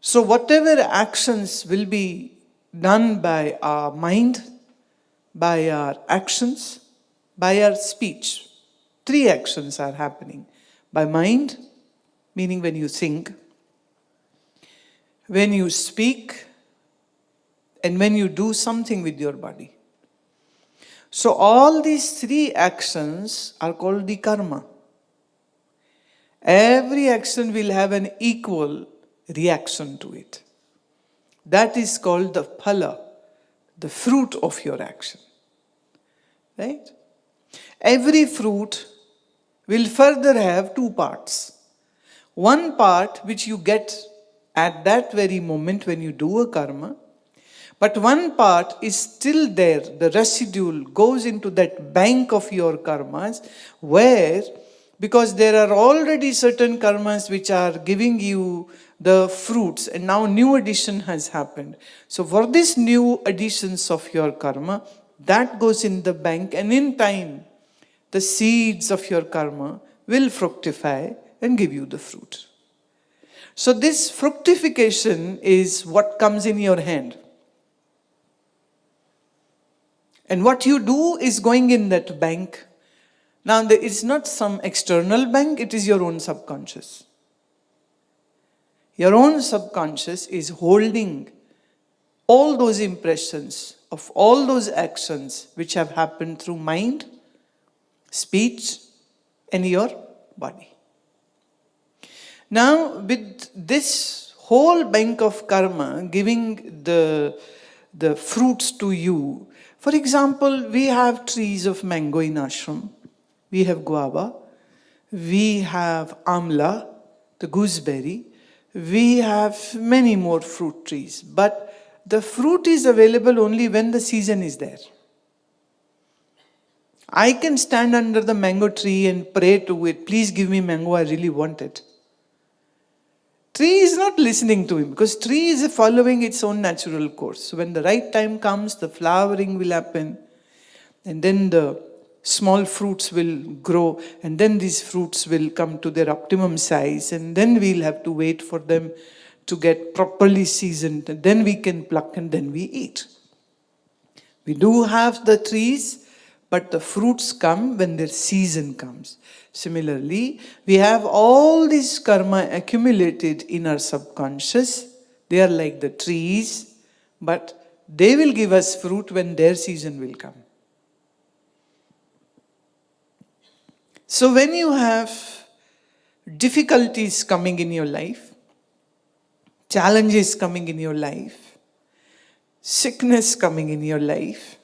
So whatever actions will be done by our mind, by our actions, by our speech. 3 actions are happening. By mind, meaning when you think, when you speak, and when you do something with your body. So all these 3 actions are called the karma. Every action will have an equal reaction to it. That is called the phala, the fruit of your action. Right? Every fruit will further have 2 parts. One part which you get at that very moment when you do a karma, but one part is still there. The residue goes into that bank of your karmas where, because there are already certain karmas which are giving you the fruits, and now new addition has happened. So for these new additions of your karma, that goes in the bank, and in time, the seeds of your karma will fructify and give you the fruit. So this fructification is what comes in your hand. And what you do is going in that bank. Now, it's not some external bank, it is your own subconscious. Your own subconscious is holding all those impressions of all those actions which have happened through mind, speech, and your body. Now, with this whole bank of karma giving the fruits to you, for example, we have trees of mango in ashram, we have guava, we have amla, the gooseberry, we have many more fruit trees, but the fruit is available only when the season is there. I can stand under the mango tree and pray to it, please give me mango, I really want it. Tree is not listening to him because tree is following its own natural course. So when the right time comes, the flowering will happen, and then the small fruits will grow, and then these fruits will come to their optimum size, and then we'll have to wait for them to get properly seasoned, and then we can pluck and then we eat. We do have the trees, but the fruits come when their season comes. Similarly, we have all this karma accumulated in our subconscious. They are like the trees, but they will give us fruit when their season will come. So when you have difficulties coming in your life, challenges coming in your life, sickness coming in your life,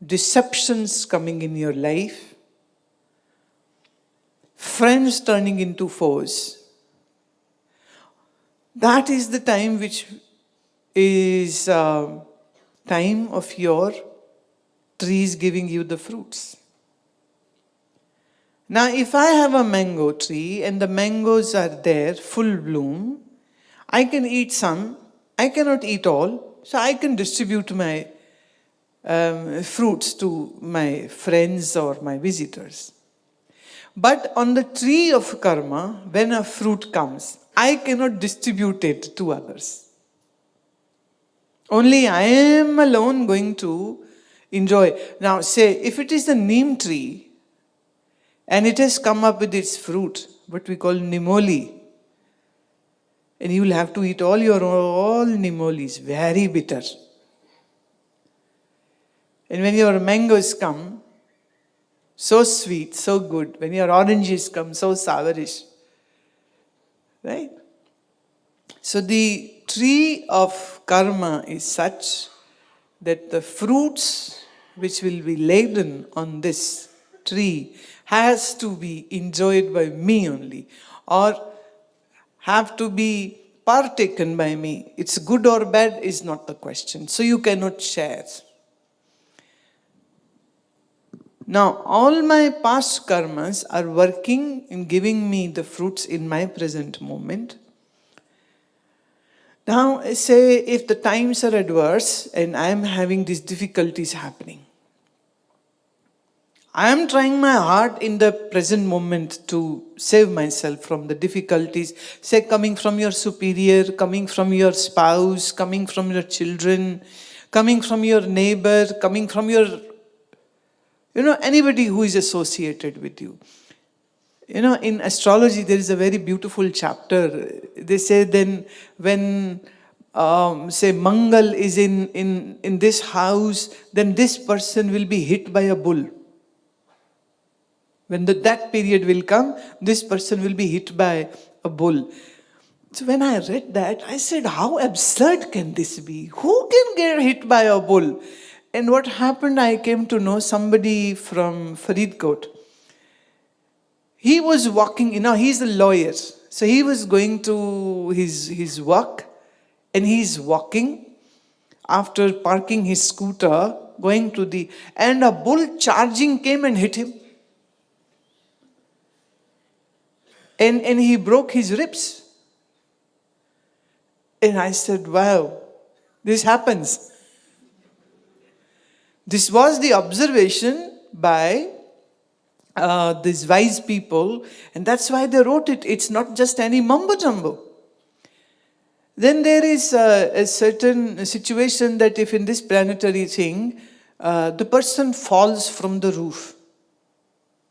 deceptions coming in your life, friends turning into foes, that is the time which is time of your trees giving you the fruits. Now, if I have a mango tree and the mangoes are there, full bloom, I can eat some, I cannot eat all, so I can distribute my fruits to my friends or my visitors. But on the tree of karma, when a fruit comes, I cannot distribute it to others. Only I am alone going to enjoy. Now say, if it is the neem tree, and it has come up with its fruit, what we call nimoli, and you will have to eat all nimolis, very bitter. And when your mangoes come, so sweet, so good. When your oranges come, so sourish. Right? So the tree of karma is such that the fruits which will be laden on this tree has to be enjoyed by me only, or have to be partaken by me. It's good or bad is not the question. So you cannot share. Now, all my past karmas are working in giving me the fruits in my present moment. Now, say if the times are adverse and I am having these difficulties happening, I am trying my heart in the present moment to save myself from the difficulties, say coming from your superior, coming from your spouse, coming from your children, coming from your neighbor, coming from your, anybody who is associated with you. In astrology, there is a very beautiful chapter. They say then when, say, Mangal is in this house, then this person will be hit by a bull. When that period will come, this person will be hit by a bull. So when I read that, I said, how absurd can this be? Who can get hit by a bull? And what happened, I came to know somebody from Faridkot. He was walking, he's a lawyer. So he was going to his work, and he's walking after parking his scooter, going to and a bull charging came and hit him. And he broke his ribs. And I said, wow, this happens. This was the observation by these wise people, and that's why they wrote it. It's not just any mumbo-jumbo. Then there is a certain situation that if in this planetary thing, the person falls from the roof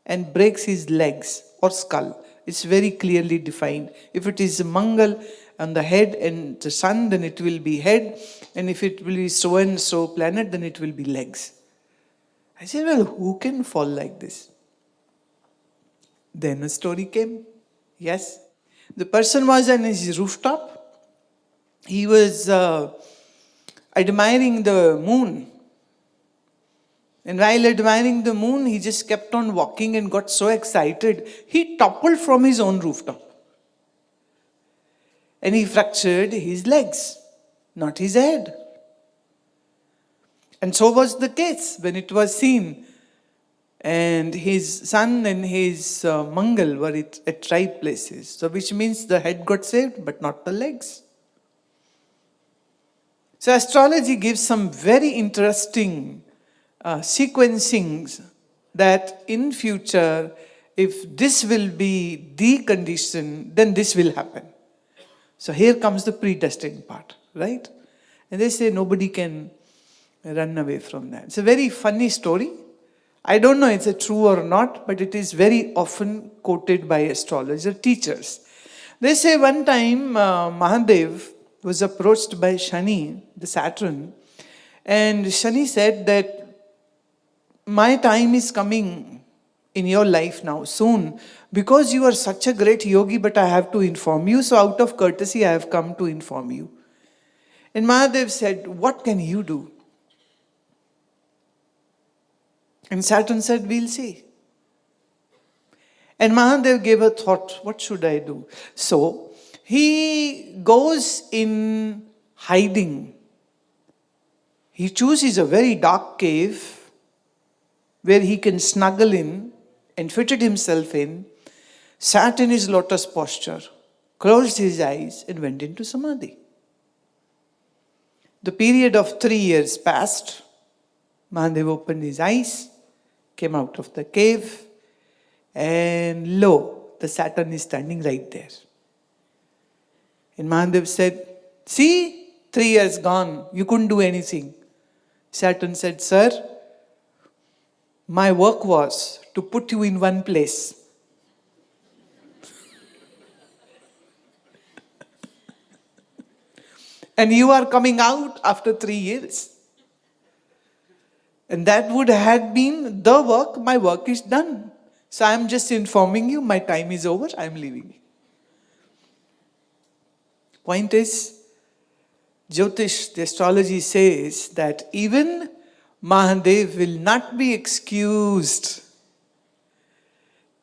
and breaks his legs or skull. It's very clearly defined. If it is Mangal on the head and the sun, then it will be head. And if it will be so and so planet, then it will be legs. I said, well, who can fall like this? Then a story came. Yes. The person was on his rooftop. He was admiring the moon. And while admiring the moon, he just kept on walking and got so excited, he toppled from his own rooftop. And he fractured his legs, not his head. And so was the case when it was seen. And his sun and his Mangal were at right places. So which means the head got saved, but not the legs. So astrology gives some very interesting sequencings that in future, if this will be the condition, then this will happen. So here comes the predestined part, right? And they say nobody can run away from that. It's a very funny story. I don't know it's true or not, but it is very often quoted by astrologer teachers. They say one time Mahadev was approached by Shani, the Saturn, and Shani said that my time is coming in your life now, soon, because you are such a great yogi, but I have to inform you, so out of courtesy I have come to inform you. And Mahadev said, what can you do? And Saturn said, we'll see. And Mahadev gave a thought, what should I do? So, he goes in hiding. He chooses a very dark cave where he can snuggle in and fitted himself in, sat in his lotus posture, closed his eyes and went into samadhi. The period of 3 years passed. Mahadev opened his eyes, came out of the cave, and lo, the Saturn is standing right there. And Mahadev said, see, 3 years gone, you couldn't do anything. Saturn said, sir, my work was to put you in one place. And you are coming out after 3 years. And that would have been the work, my work is done. So I am just informing you, my time is over, I am leaving. Point is, Jyotish, the astrology says that even Mahadev will not be excused.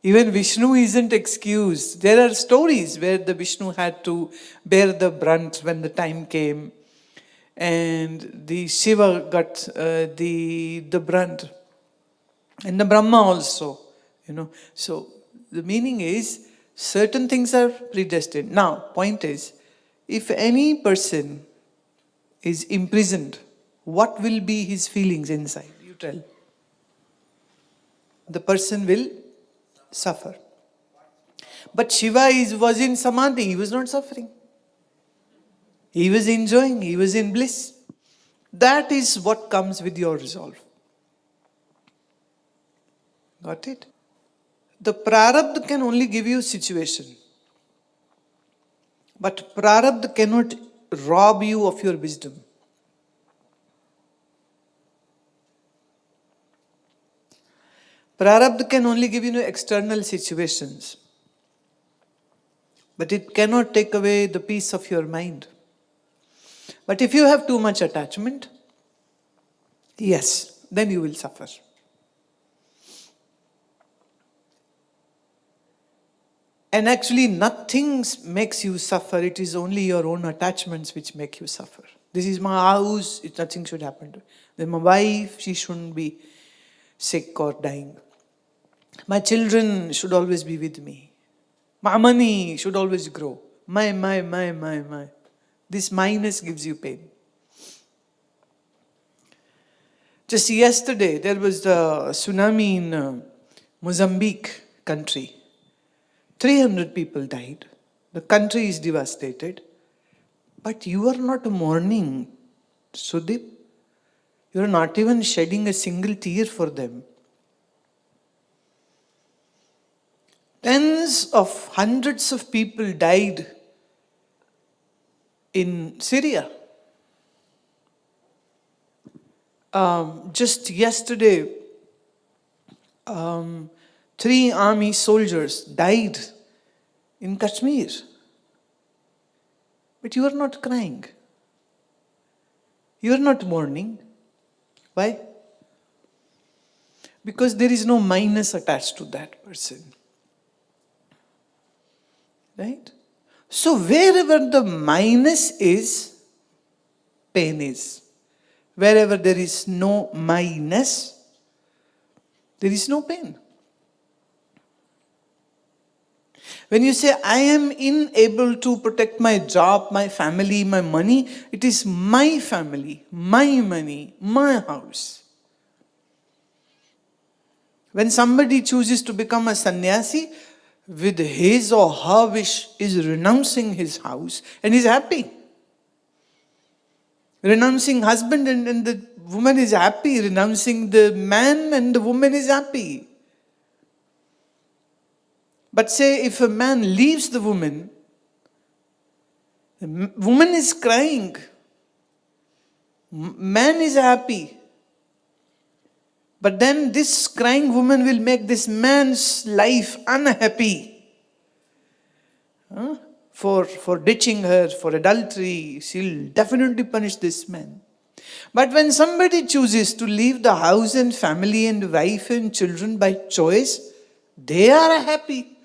Even Vishnu isn't excused. There are stories where the Vishnu had to bear the brunt when the time came. And the Shiva got the brunt. And the Brahma also, So the meaning is, certain things are predestined. Now, point is, if any person is imprisoned, what will be his feelings inside? You tell. the person will suffer. But Shiva was in Samadhi, he was not suffering. He was enjoying, he was in bliss. That is what comes with your resolve. Got it? The prarabdha can only give you situation. But prarabdha cannot rob you of your wisdom. Prarabdha can only give you external situations. But it cannot take away the peace of your mind. But if you have too much attachment, yes, then you will suffer. And actually nothing makes you suffer, it is only your own attachments which make you suffer. This is my house, nothing should happen to me. Then my wife, she shouldn't be sick or dying. My children should always be with me. My money should always grow. My. This minus gives you pain. Just yesterday, there was the tsunami in Mozambique country. 300 people died. The country is devastated. But you are not mourning, Sudeep. You are not even shedding a single tear for them. Tens of hundreds of people died in Syria. Just yesterday, 3 army soldiers died in Kashmir. But you are not crying. You are not mourning. Why? Because there is no minus attached to that person. Right? So wherever the minus is, pain is. Wherever there is no minus, there is no pain. When you say, I am unable to protect my job, my family, my money, it is my family, my money, my house. When somebody chooses to become a sannyasi, with his or her wish is renouncing his house and is happy. Renouncing husband and the woman is happy. Renouncing the man and the woman is happy. But say if a man leaves the woman is crying. Man is happy. But then this crying woman will make this man's life unhappy. For ditching her, for adultery, she'll definitely punish this man. But when somebody chooses to leave the house and family and wife and children by choice, they are happy.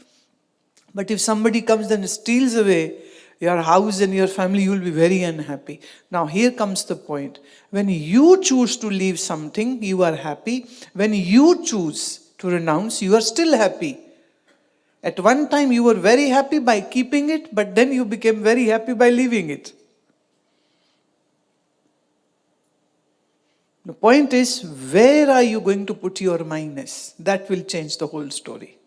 But if somebody comes and steals away your house and your family, you will be very unhappy. Now here comes the point. When you choose to leave something, you are happy. When you choose to renounce, you are still happy. At one time you were very happy by keeping it, but then you became very happy by leaving it. The point is, where are you going to put your minus? That will change the whole story.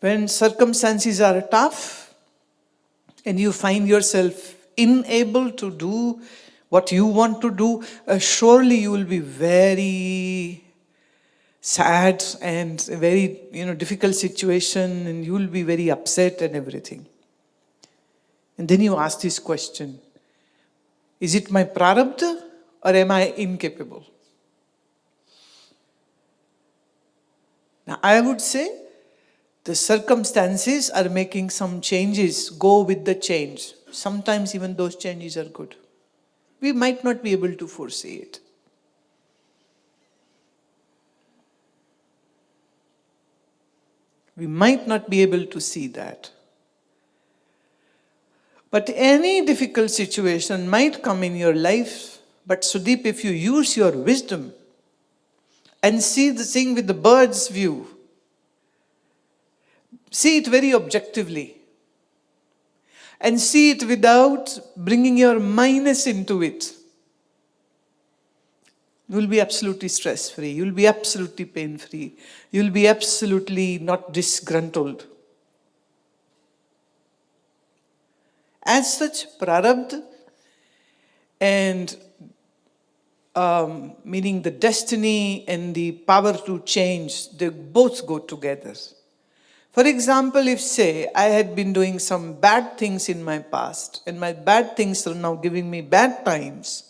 When circumstances are tough, and you find yourself unable to do what you want to do, surely you will be very sad and a very difficult situation, and you will be very upset and everything. And then you ask this question, is it my prarabdha or am I incapable? Now I would say, the circumstances are making some changes. Go with the change. Sometimes even those changes are good. We might not be able to foresee it. We might not be able to see that. But any difficult situation might come in your life. But Sudeep, if you use your wisdom and see the thing with the bird's view, see it very objectively, and see it without bringing your minus into it, You'll be absolutely stress-free. You'll be absolutely pain-free. You'll be absolutely not disgruntled. As such, prarabdha and meaning the destiny and the power to change, they both go together. For example, if say I had been doing some bad things in my past and my bad things are now giving me bad times,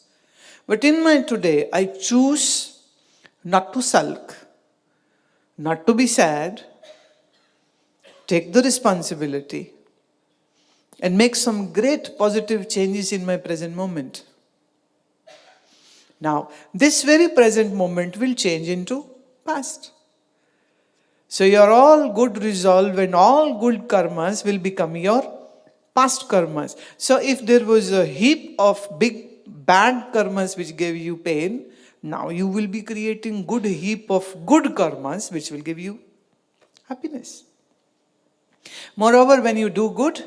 but in my today I choose not to sulk, not to be sad, take the responsibility and make some great positive changes in my present moment. Now, this very present moment will change into past. So your all good resolve and all good karmas will become your past karmas. So if there was a heap of big bad karmas which gave you pain, now you will be creating good heap of good karmas which will give you happiness. Moreover, when you do good,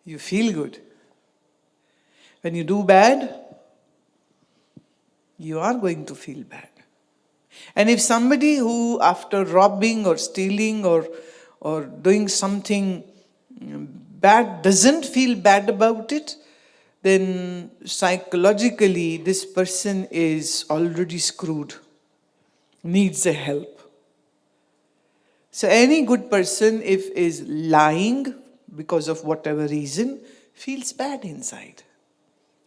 you feel good. When you do bad, you are going to feel bad. And if somebody who after robbing or stealing or doing something bad doesn't feel bad about it, then psychologically this person is already screwed, needs a help. So any good person, if is lying because of whatever reason, feels bad inside.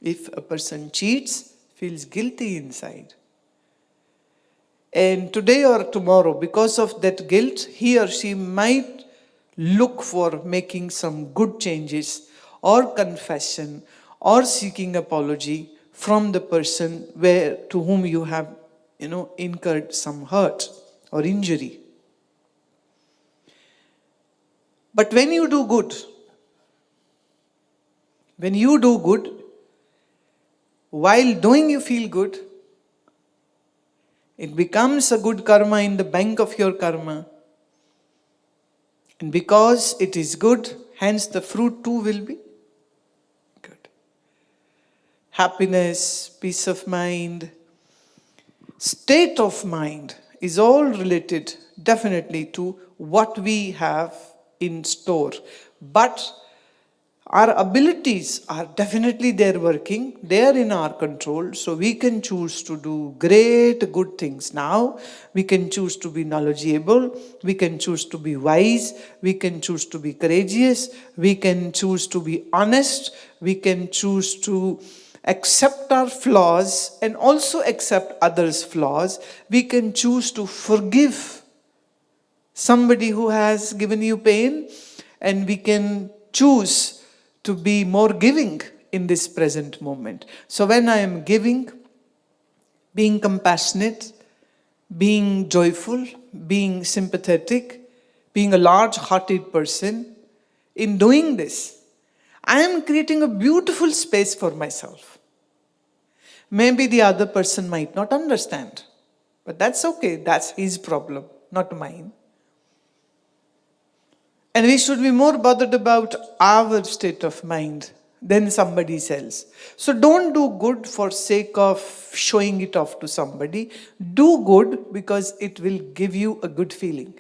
If a person cheats, feels guilty inside. And today or tomorrow, because of that guilt, he or she might look for making some good changes or confession or seeking apology from the person to whom you have, incurred some hurt or injury. But when you do good, while doing you feel good, it becomes a good karma in the bank of your karma. And because it is good, hence the fruit too will be good. Happiness, peace of mind, state of mind is all related definitely to what we have in store. But our abilities are definitely there working, they are in our control, so we can choose to do great good things now. We can choose to be knowledgeable, we can choose to be wise, we can choose to be courageous, we can choose to be honest, we can choose to accept our flaws and also accept others' flaws. We can choose to forgive somebody who has given you pain, and we can choose to be more giving in this present moment. So when I am giving, being compassionate, being joyful, being sympathetic, being a large-hearted person, in doing this, I am creating a beautiful space for myself. Maybe the other person might not understand, but that's okay, that's his problem, not mine. And we should be more bothered about our state of mind than somebody else. So don't do good for sake of showing it off to somebody. Do good because it will give you a good feeling.